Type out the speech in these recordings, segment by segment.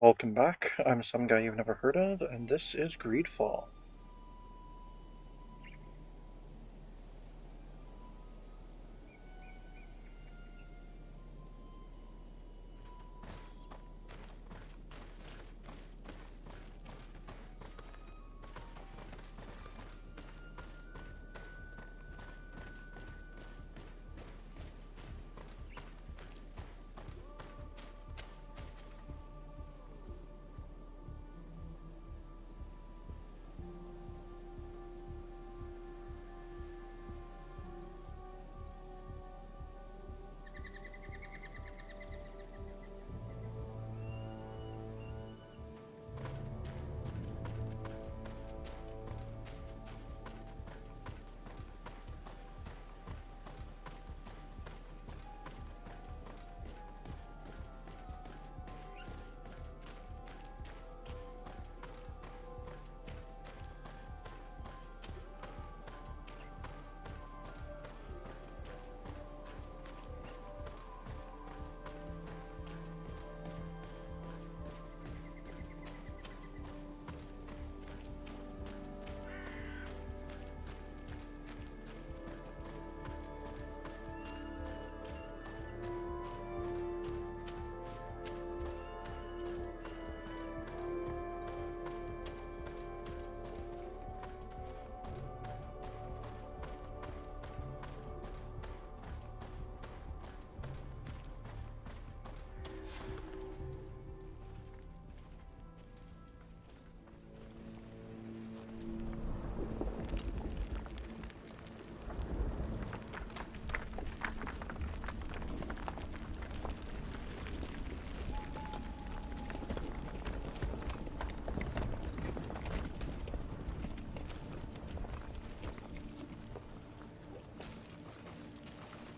Welcome back. I'm some guy you've never heard of, and this is GreedFall.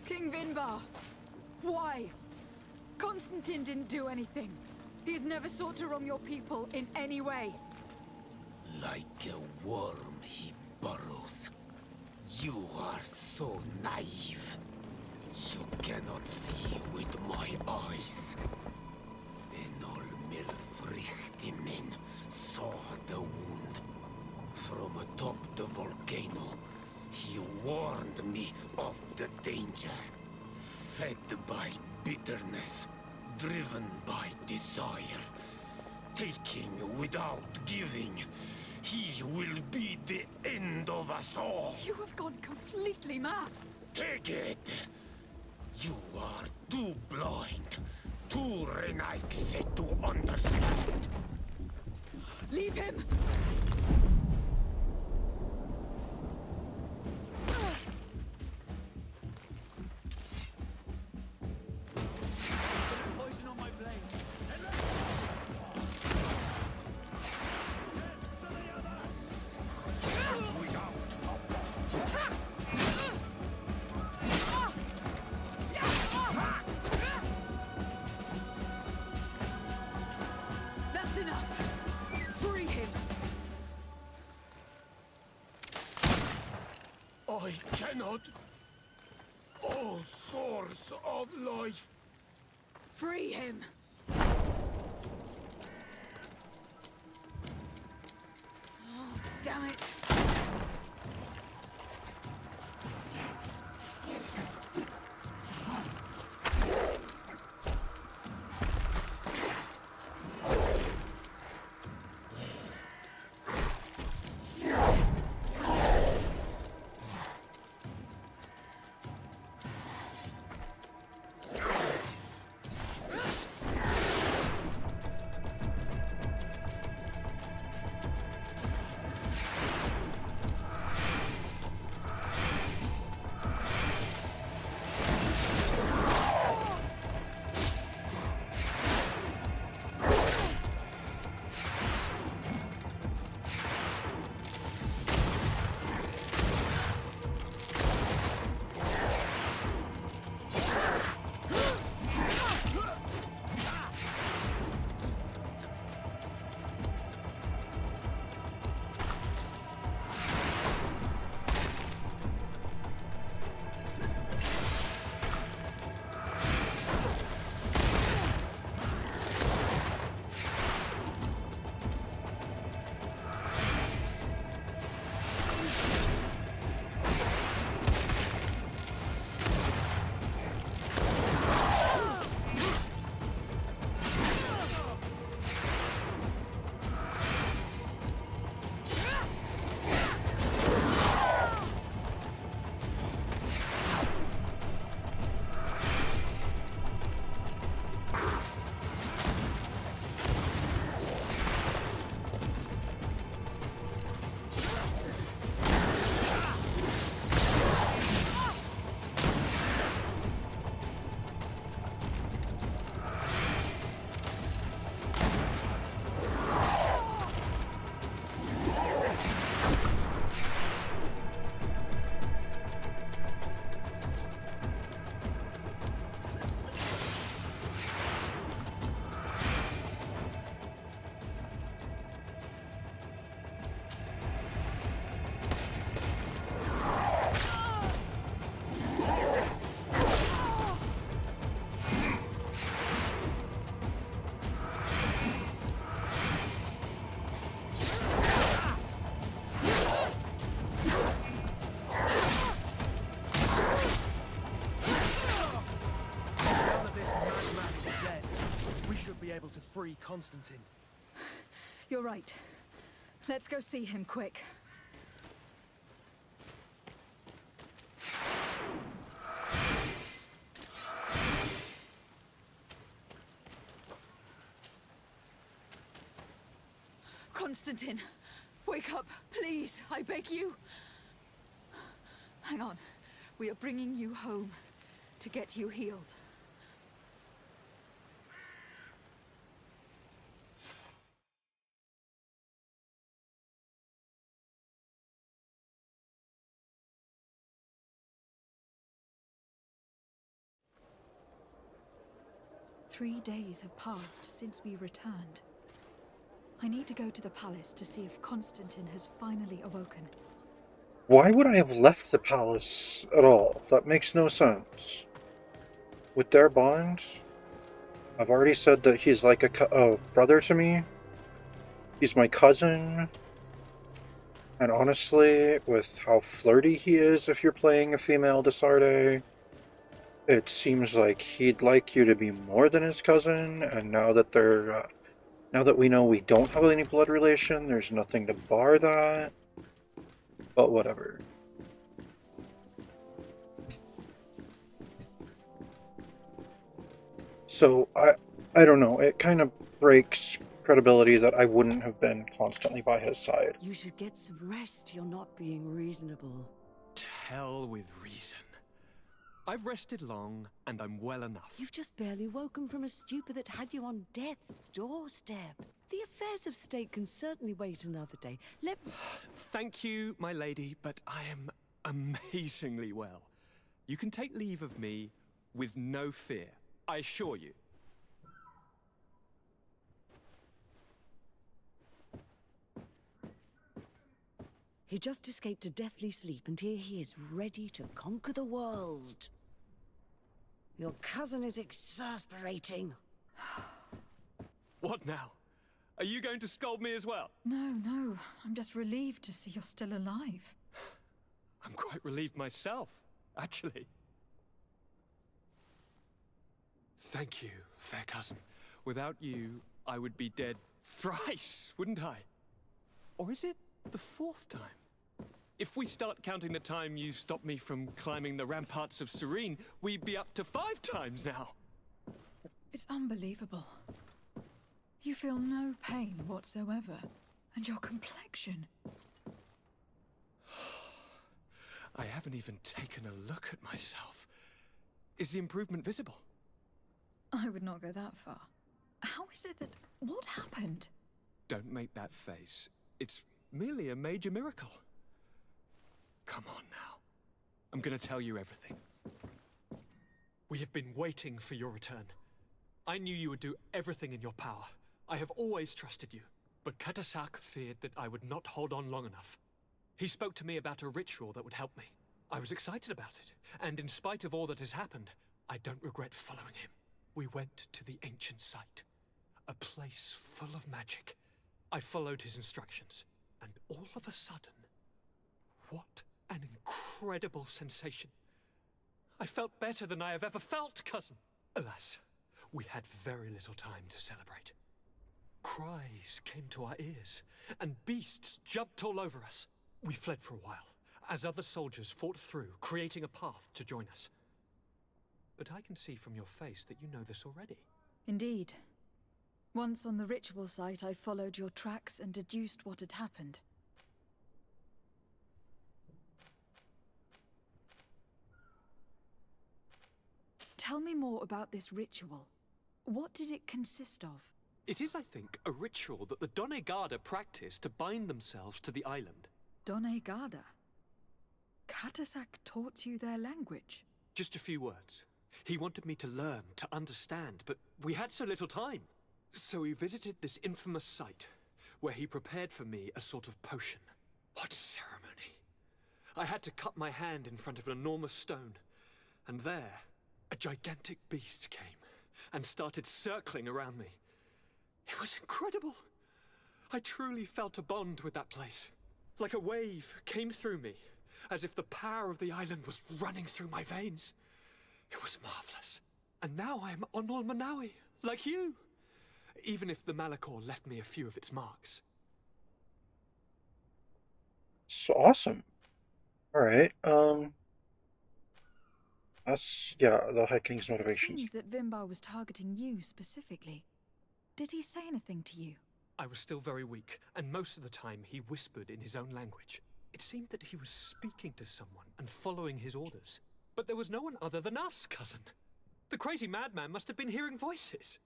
King Vinbarr! Why? Constantine didn't do anything. He's never sought to wrong your people in any way. Like a worm he burrows. You are so naive. You cannot see with my eyes. Enol Milfrichtimin saw the wound. From atop the volcano, he warned me of the danger. Fed by bitterness, driven by desire, taking without giving, he will be the end of us all. You have gone completely mad. Take it! You are too blind, too renaixed to understand. Leave him! That's enough! Free him! I cannot. O source of life. Free him! Oh, damn it! should be able to free Constantine. You're right. Let's go see him quick. Constantine, wake up, please, I beg you. Hang on. We are bringing you home to get you healed. "3 days have passed since we returned. I need to go to the palace to see if Constantine has finally awoken." Why would I have left the palace at all? That makes no sense. With their bond, I've already said that he's like a brother to me. He's my cousin. And honestly, with how flirty he is if you're playing a female Desarde, it seems like he'd like you to be more than his cousin, and now that we know we don't have any blood relation, there's nothing to bar that. But whatever. So, I don't know, it kind of breaks credibility that I wouldn't have been constantly by his side. You should get some rest. You're not being reasonable. To hell with reason. I've rested long, and I'm well enough. You've just barely woken from a stupor that had you on death's doorstep. The affairs of state can certainly wait another day. Let me... Thank you, my lady, but I am amazingly well. You can take leave of me with no fear, I assure you. He just escaped a deathly sleep, and here he is, ready to conquer the world. Your cousin is exasperating. What now? Are you going to scold me as well? No. I'm just relieved to see you're still alive. I'm quite relieved myself, actually. Thank you, fair cousin. Without you, I would be dead thrice, wouldn't I? Or is it the 4th time? If we start counting the time you stopped me from climbing the ramparts of Serene, we'd be up to 5 times now. It's unbelievable. You feel no pain whatsoever. And your complexion. I haven't even taken a look at myself. Is the improvement visible? I would not go that far. How is it that... What happened? Don't make that face. It's merely a major miracle. Come on now. I'm gonna tell you everything. We have been waiting for your return. I knew you would do everything in your power. I have always trusted you. But Katasak feared that I would not hold on long enough. He spoke to me about a ritual that would help me. I was excited about it, and in spite of all that has happened, I don't regret following him. We went to the ancient site, a place full of magic. I followed his instructions, and all of a sudden, what an incredible sensation. I felt better than I have ever felt, cousin. Alas, we had very little time to celebrate. Cries came to our ears, and beasts jumped all over us. We fled for a while, as other soldiers fought through, creating a path to join us. But I can see from your face that you know this already. Indeed. Once on the ritual site, I followed your tracks and deduced what had happened. Tell me more about this ritual. What did it consist of? It is, I think, a ritual that the Donegada practice to bind themselves to the island. Donegada? Katasak taught you their language? Just a few words. He wanted me to learn, to understand, but we had so little time. So we visited this infamous site, where he prepared for me a sort of potion. What ceremony! I had to cut my hand in front of an enormous stone, and there, a gigantic beast came and started circling around me. It was incredible. I truly felt a bond with that place. Like a wave came through me, as if the power of the island was running through my veins. It was marvelous. And now I am Onol Manawi, like you. even if the Malachor left me a few of its marks. It's awesome. Alright, that's, yeah, the High King's It motivations. seems that Vinbarr was targeting you specifically. Did he say anything to you? I was still very weak, and most of the time he whispered in his own language. It seemed that he was speaking to someone and following his orders. But there was no one other than us, cousin. The crazy madman must have been hearing voices.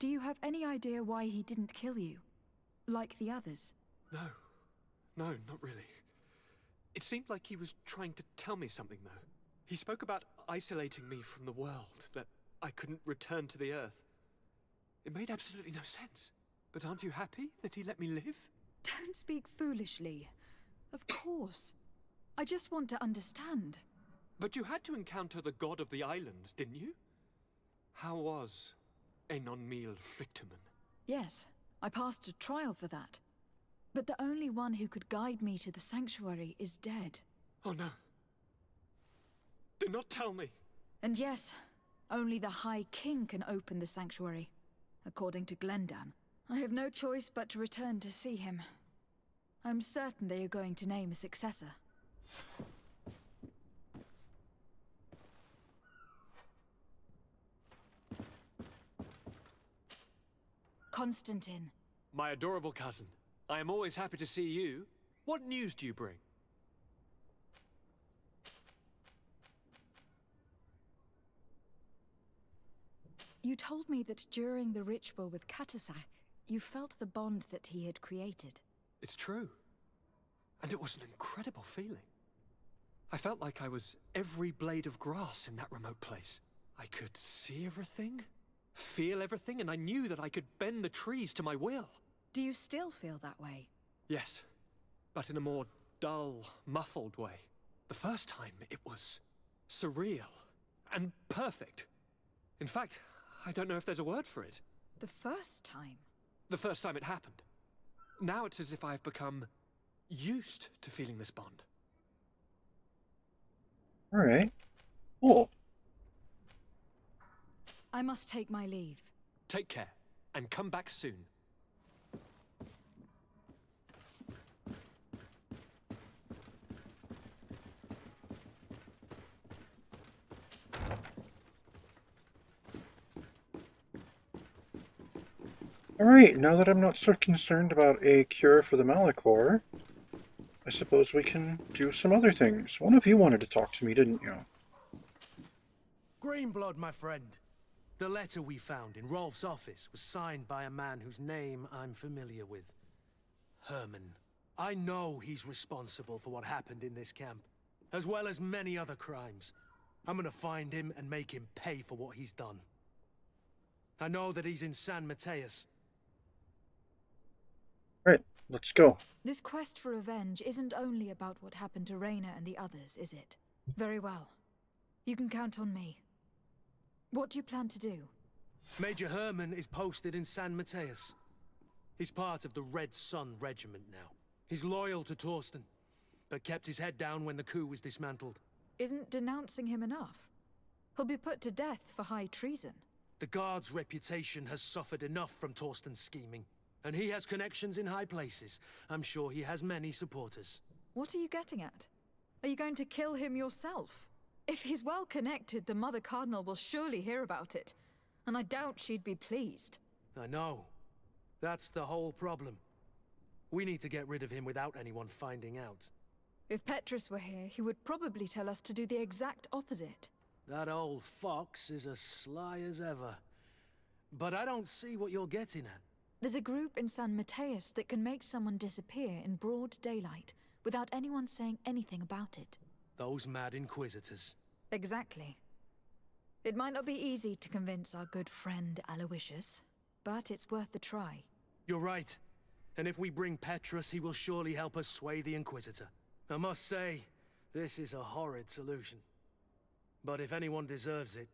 Do you have any idea why he didn't kill you? Like the others? No, not really. It seemed like he was trying to tell me something, though. He spoke about isolating me from the world, that I couldn't return to the Earth. It made absolutely no sense. But aren't you happy that he let me live? Don't speak foolishly. Of course. I just want to understand. But you had to encounter the god of the island, didn't you? How was Enon Mil Frictamen? Yes, I passed a trial for that. But the only one who could guide me to the sanctuary is dead. Oh no. Do not tell me. And yes, only the High King can open the sanctuary, according to Glendan. I have no choice but to return to see him. I'm certain they are going to name a successor. Constantine. My adorable cousin. I am always happy to see you. What news do you bring? You told me that during the ritual with Katasak, you felt the bond that he had created. It's true. And it was an incredible feeling. I felt like I was every blade of grass in that remote place. I could see everything, feel everything, and I knew that I could bend the trees to my will. Do you still feel that way? Yes, but in a more dull, muffled way. The first time, it was surreal and perfect. In fact, I don't know if there's a word for it. The first time? The first time it happened. Now it's as if I've become used to feeling this bond. Alright. Cool. I must take my leave. Take care, and come back soon. Alright, now that I'm not so concerned about a cure for the Malachor, I suppose we can do some other things. One of you wanted to talk to me, didn't you? Greenblood, my friend. The letter we found in Rolf's office was signed by a man whose name I'm familiar with. Herman. I know he's responsible for what happened in this camp, as well as many other crimes. I'm gonna find him and make him pay for what he's done. I know that he's in San Mateus. Right, let's go. This quest for revenge isn't only about what happened to Reyna and the others, is it? Very well. You can count on me. What do you plan to do? Major Herman is posted in San Mateus. He's part of the Red Sun Regiment now. He's loyal to Torsten, but kept his head down when the coup was dismantled. Isn't denouncing him enough? He'll be put to death for high treason. The Guard's reputation has suffered enough from Torsten's scheming, and he has connections in high places. I'm sure he has many supporters. What are you getting at? Are you going to kill him yourself? If he's well connected, the Mother Cardinal will surely hear about it, and I doubt she'd be pleased. I know. That's the whole problem. We need to get rid of him without anyone finding out. If Petrus were here, he would probably tell us to do the exact opposite. That old fox is as sly as ever. But I don't see what you're getting at. There's a group in San Mateus that can make someone disappear in broad daylight without anyone saying anything about it. Those mad inquisitors. Exactly. It might not be easy to convince our good friend Aloysius, but it's worth the try. You're right. And if we bring Petrus, he will surely help us sway the Inquisitor. I must say, this is a horrid solution. But if anyone deserves it,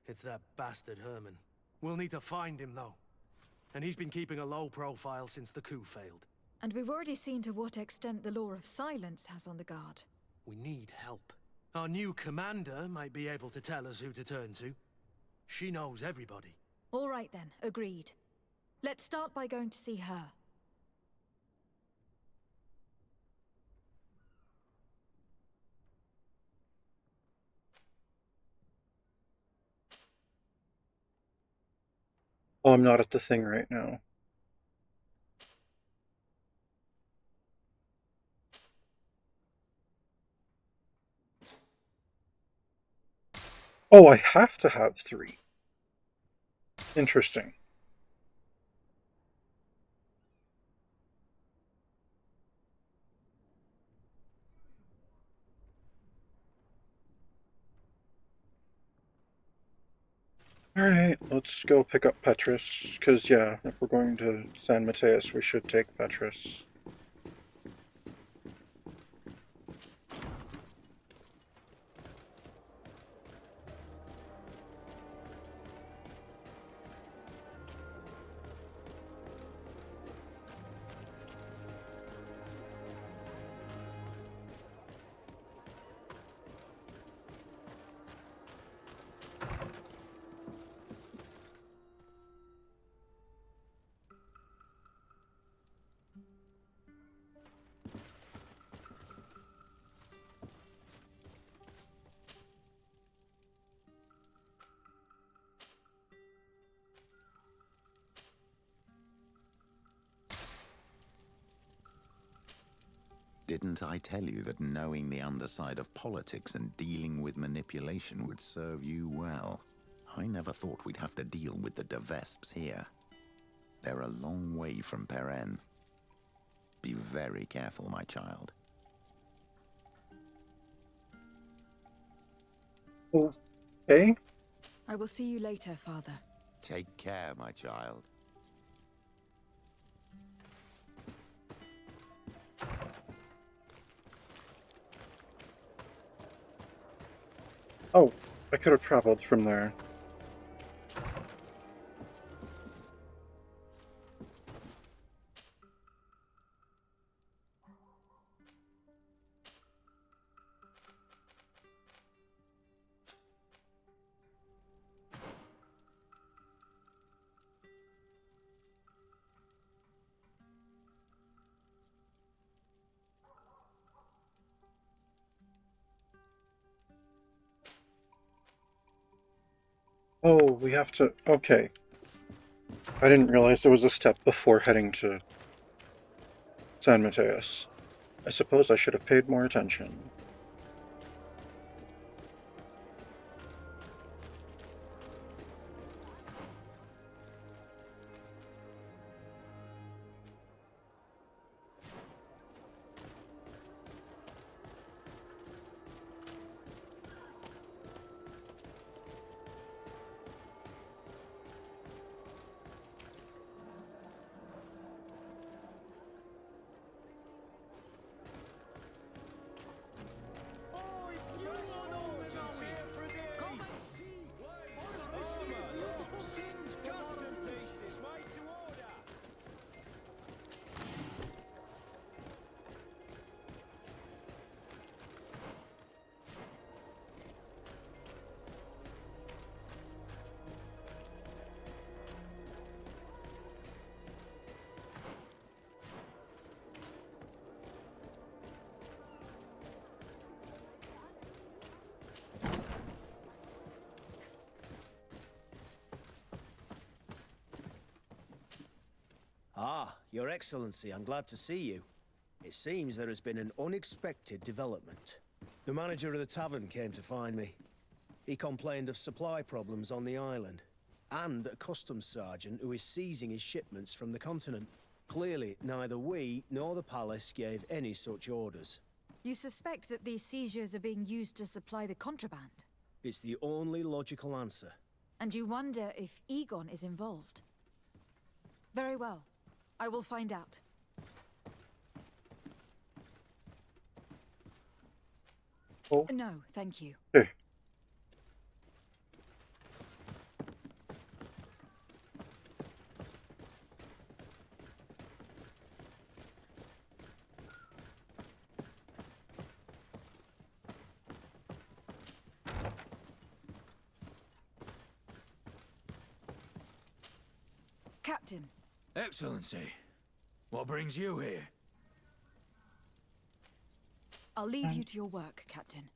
it's that bastard Herman. We'll need to find him, though. And he's been keeping a low profile since the coup failed. And we've already seen to what extent the law of silence has on the guard. We need help. Our new commander might be able to tell us who to turn to. She knows everybody. All right then, agreed. Let's start by going to see her. Oh, I'm not at the thing right now. Oh, I have to have 3. Interesting. Alright, let's go pick up Petrus, because yeah, if we're going to San Mateus, we should take Petrus. Didn't I tell you that knowing the underside of politics and dealing with manipulation would serve you well? I never thought we'd have to deal with the de Vesps here. They're a long way from Peren. Be very careful, my child. Okay. I will see you later, Father. Take care, my child. Oh, I could have traveled from there. Oh, we have to... Okay. I didn't realize there was a step before heading to San Mateus. I suppose I should have paid more attention. Ah, Your Excellency, I'm glad to see you. It seems there has been an unexpected development. The manager of the tavern came to find me. He complained of supply problems on the island, and a customs sergeant who is seizing his shipments from the continent. Clearly, neither we nor the palace gave any such orders. You suspect that these seizures are being used to supply the contraband? It's the only logical answer. And you wonder if Egon is involved? Very well. I will find out. Oh. No, thank you. Okay. Captain, Excellency, what brings you here? I'll leave you to your work, Captain.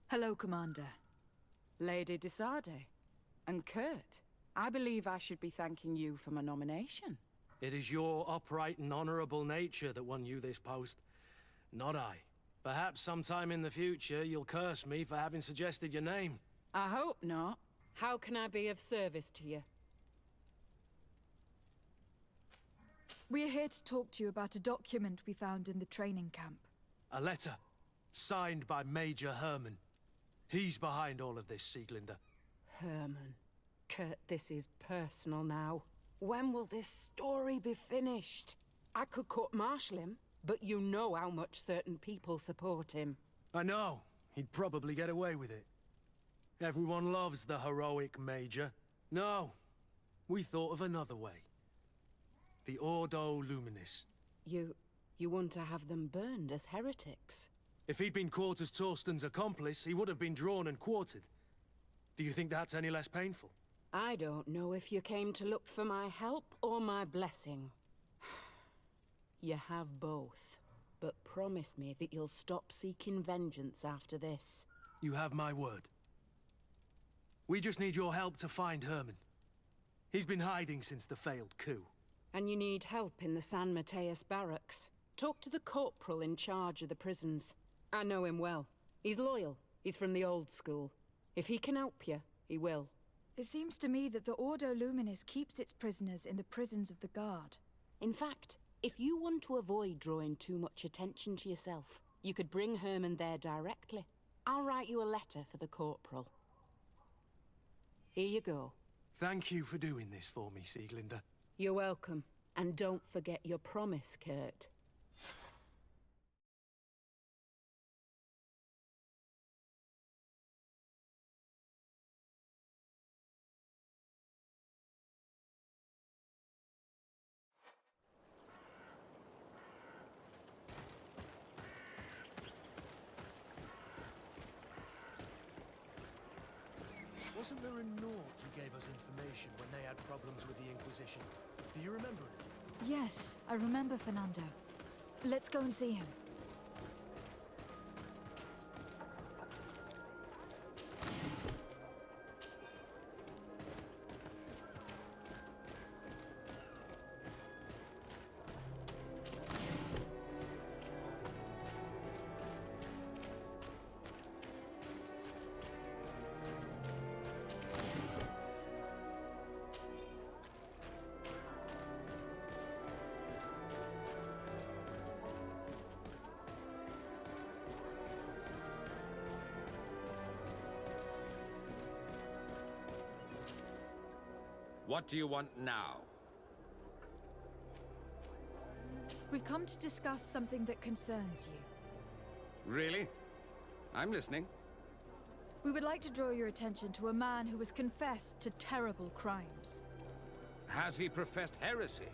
Hello, Commander. Lady Desade. And Kurt, I believe I should be thanking you for my nomination. It is your upright and honorable nature that won you this post, not I. Perhaps sometime in the future you'll curse me for having suggested your name. I hope not. How can I be of service to you? We're here to talk to you about a document we found in the training camp. A letter, signed by Major Herman. He's behind all of this, Sieglinder. Herman. Kurt, this is personal now. When will this story be finished? I could court-martial him, but you know how much certain people support him. I know. He'd probably get away with it. Everyone loves the heroic Major. No, we thought of another way. The Ordo Luminis. You want to have them burned as heretics? If he'd been caught as Torsten's accomplice, he would have been drawn and quartered. Do you think that's any less painful? I don't know if you came to look for my help or my blessing. You have both. But promise me that you'll stop seeking vengeance after this. You have my word. We just need your help to find Herman. He's been hiding since the failed coup. And you need help in the San Mateus barracks. Talk to the corporal in charge of the prisons. I know him well. He's loyal. He's from the old school. If he can help you, he will. It seems to me that the Ordo Luminis keeps its prisoners in the prisons of the Guard. In fact, if you want to avoid drawing too much attention to yourself, you could bring Herman there directly. I'll write you a letter for the corporal. Here you go. Thank you for doing this for me, Sieglinder. You're welcome. And don't forget your promise, Kurt. Wasn't there a Nord who gave us information when they had problems with the Inquisition? Do you remember it? Yes, I remember Fernando. Let's go and see him. What do you want now? We've come to discuss something that concerns you. Really? I'm listening. We would like to draw your attention to a man who has confessed to terrible crimes. Has he professed heresy?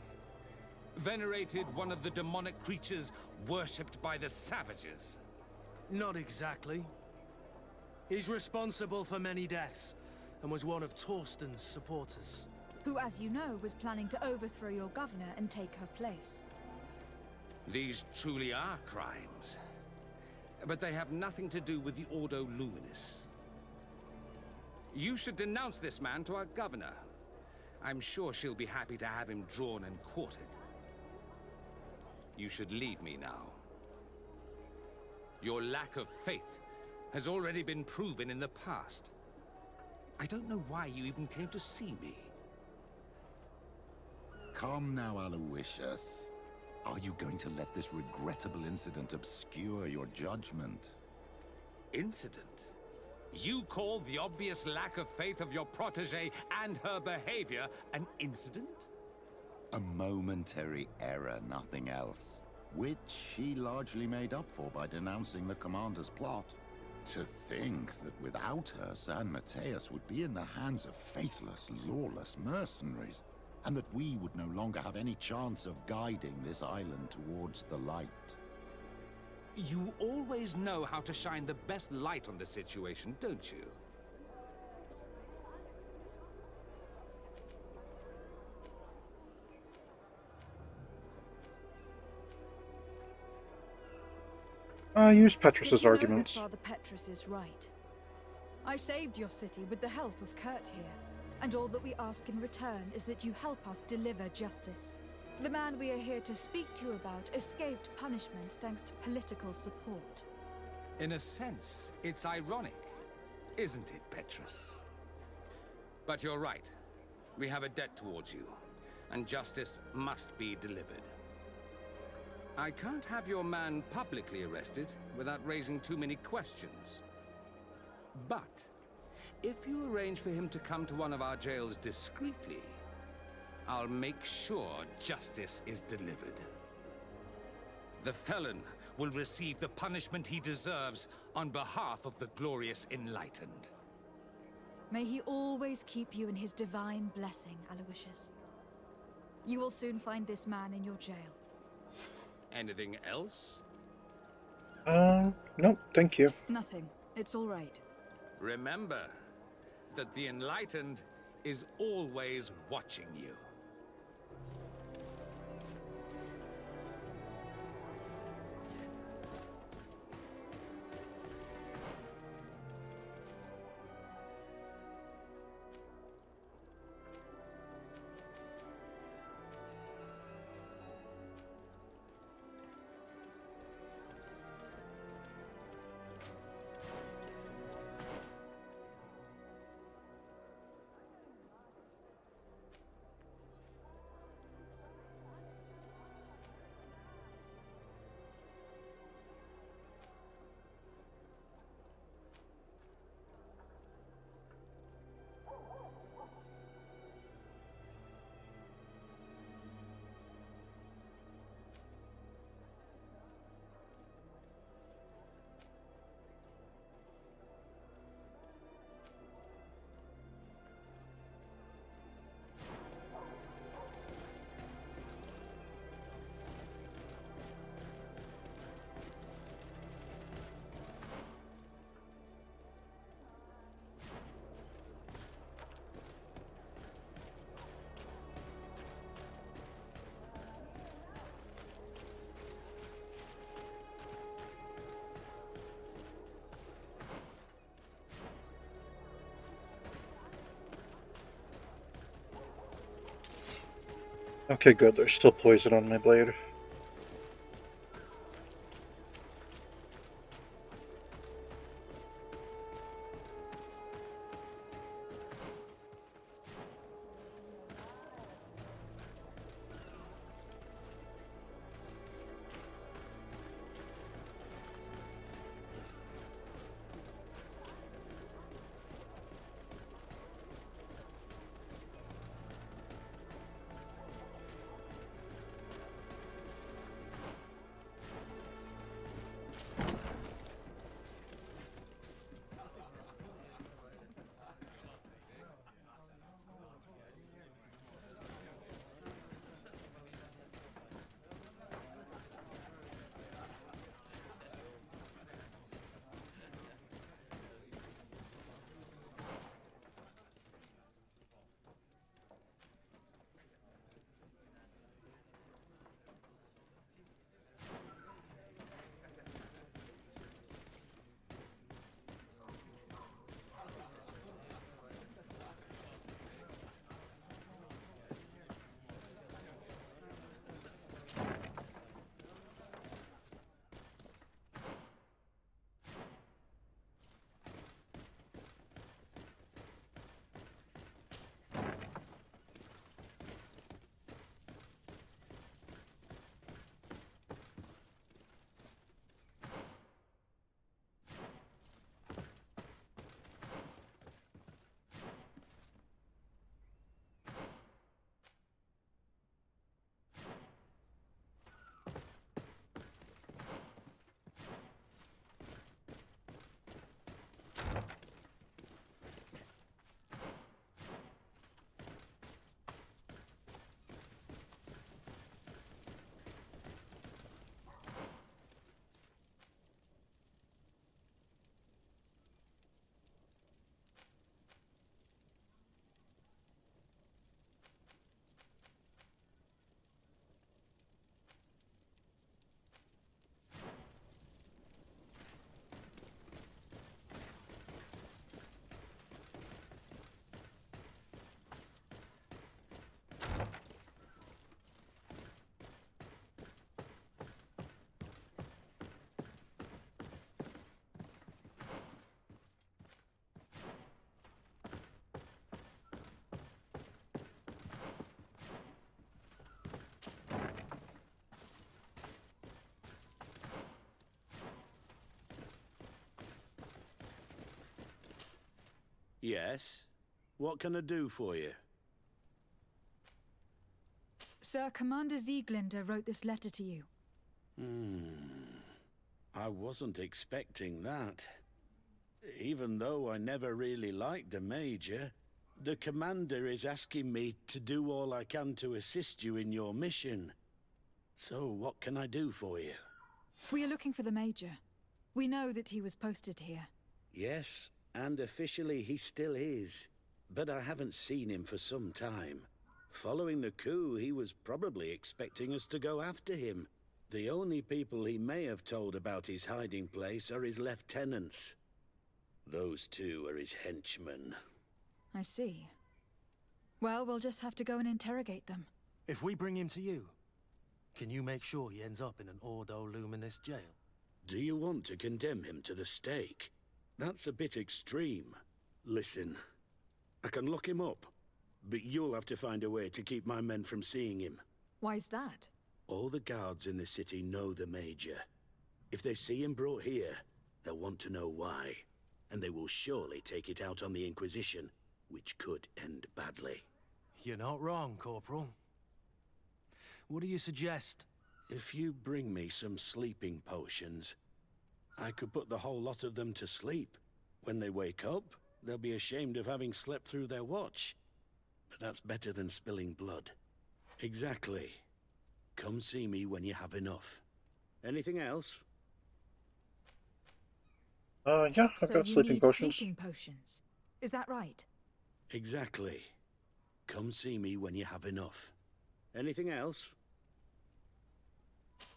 Venerated one of the demonic creatures worshipped by the savages? Not exactly. He's responsible for many deaths, and was one of Torsten's supporters. Who, as you know, was planning to overthrow your governor and take her place. These truly are crimes. But they have nothing to do with the Ordo Luminis. You should denounce this man to our governor. I'm sure she'll be happy to have him drawn and quartered. You should leave me now. Your lack of faith has already been proven in the past. I don't know why you even came to see me. Come now, Aloysius. Are you going to let this regrettable incident obscure your judgment? Incident? You call the obvious lack of faith of your protégé and her behavior an incident? A momentary error, nothing else. Which she largely made up for by denouncing the commander's plot. To think that without her, San Mateus would be in the hands of faithless, lawless mercenaries, and that we would no longer have any chance of guiding this island towards the light. You always know how to shine the best light on the situation, don't you? Use But Petrus's you know arguments. that Father Petrus is right. I saved your city with the help of Kurt here, and all that we ask in return is that you help us deliver justice. The man we are here to speak to you about escaped punishment thanks to political support. In a sense, it's ironic, isn't it, Petrus? But you're right. We have a debt towards you, and justice must be delivered. I can't have your man publicly arrested without raising too many questions. But if you arrange for him to come to one of our jails discreetly, I'll make sure justice is delivered. The felon will receive the punishment he deserves on behalf of the glorious Enlightened. May he always keep you in his divine blessing, Aloysius. You will soon find this man in your jail. Anything else? Nope, thank you. Nothing. It's all right. Remember that the Enlightened is always watching you. Okay, good. There's still poison on my blade. Yes? What can I do for you? Sir, Commander Sieglinder wrote this letter to you. I wasn't expecting that. Even though I never really liked the Major, the Commander is asking me to do all I can to assist you in your mission. So what can I do for you? We are looking for the Major. We know that he was posted here. Yes, and officially he still is. But I haven't seen him for some time. Following the coup, he was probably expecting us to go after him. The only people he may have told about his hiding place are his lieutenants. Those two are his henchmen. I see. Well, we'll just have to go and interrogate them. If we bring him to you, can you make sure he ends up in an Ordo Luminis jail? Do you want to condemn him to the stake? That's a bit extreme. Listen, I can lock him up, but you'll have to find a way to keep my men from seeing him. Why's that? All the guards in the city know the Major. If they see him brought here, they'll want to know why. And they will surely take it out on the Inquisition, which could end badly. You're not wrong, Corporal. What do you suggest? If you bring me some sleeping potions, I could put the whole lot of them to sleep. When they wake up, they'll be ashamed of having slept through their watch. But that's better than spilling blood. Exactly. Come see me when you have enough. Anything else? Yeah, I've got sleeping potions. Sleeping potions. Is that right? Exactly. Come see me when you have enough. Anything else?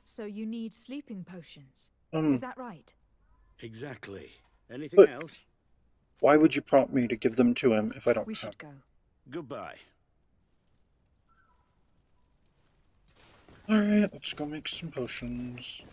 So you need sleeping potions. Is that right? Exactly. Anything But else? why would you prompt me to give them to him if I don't We have should go. Goodbye. Alright, let's go make some potions.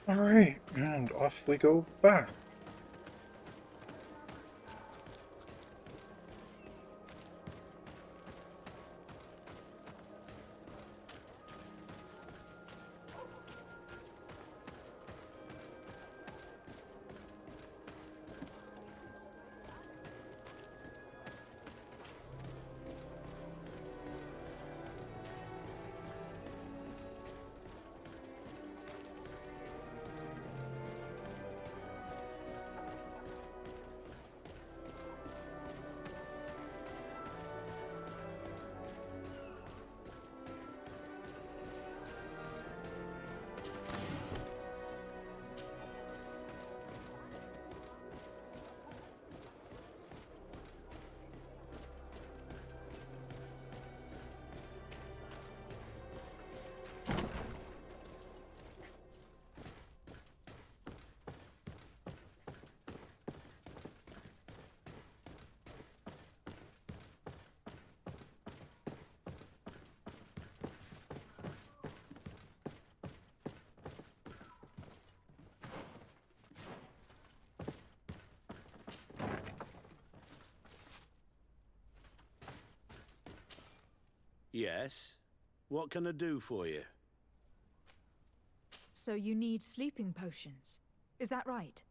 Alright, and off we go back. Yes? What can I do for you? So you need sleeping potions. Is that right?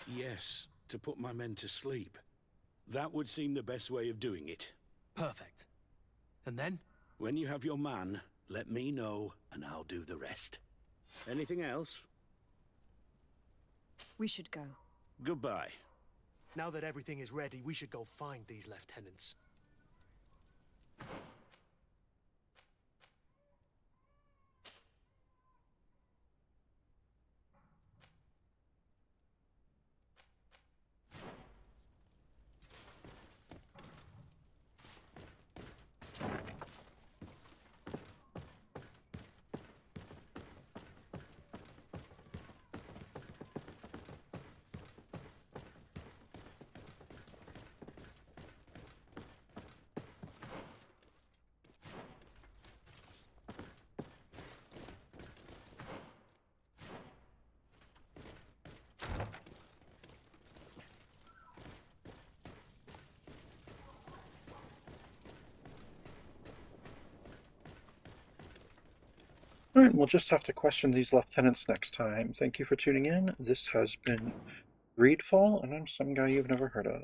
Yes, to put my men to sleep. That would seem the best way of doing it. Perfect. And then? When you have your man, let me know, and I'll do the rest. Anything else? We should go. Goodbye. Now that everything is ready, we should go find these lieutenants. Alright, we'll just have to question these lieutenants next time. Thank you for tuning in. This has been GreedFall, and I'm some guy you've never heard of.